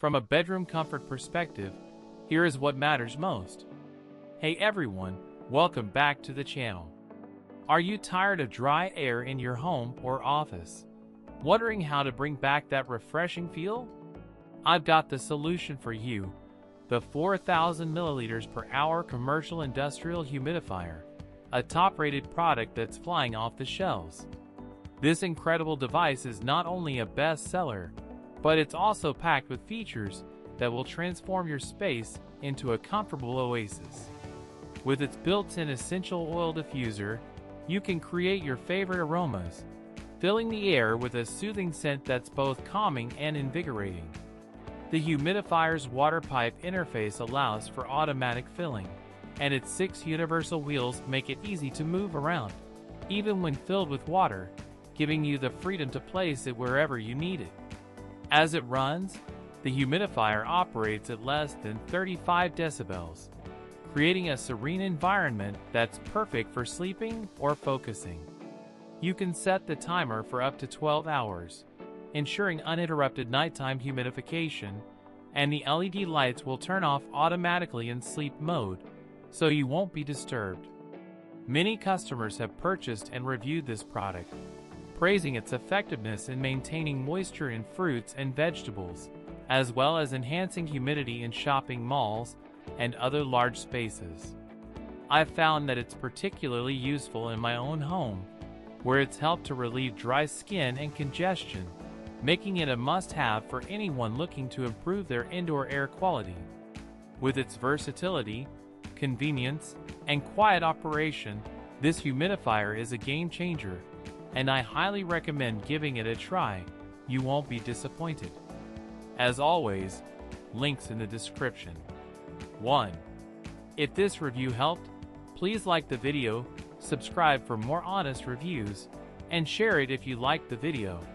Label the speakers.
Speaker 1: From a bedroom comfort perspective, here is what matters most. Hey everyone, welcome back to the channel. Are you tired of dry air in your home or office? Wondering how to bring back that refreshing feel? I've got the solution for you. The 4,000 milliliters per hour Commercial Industrial Humidifier, a top-rated product that's flying off the shelves. This incredible device is not only a bestseller, but it's also packed with features that will transform your space into a comfortable oasis. With its built-in essential oil diffuser, you can create your favorite aromas, filling the air with a soothing scent that's both calming and invigorating. The humidifier's water pipe interface allows for automatic filling, and its 6 universal wheels make it easy to move around, even when filled with water, giving you the freedom to place it wherever you need it. As it runs, the humidifier operates at less than 35 decibels, creating a serene environment that's perfect for sleeping or focusing. You can set the timer for up to 12 hours, ensuring uninterrupted nighttime humidification, and the LED lights will turn off automatically in sleep mode, so you won't be disturbed. Many customers have purchased and reviewed this product, praising its effectiveness in maintaining moisture in fruits and vegetables, as well as enhancing humidity in shopping malls and other large spaces. I've found that it's particularly useful in my own home, where it's helped to relieve dry skin and congestion, making it a must-have for anyone looking to improve their indoor air quality. With its versatility, convenience, and quiet operation, this humidifier is a game-changer, and I highly recommend giving it a try. You won't be disappointed. As always, links in the description. 1. If this review helped, please like the video, subscribe for more honest reviews, and share it if you liked the video.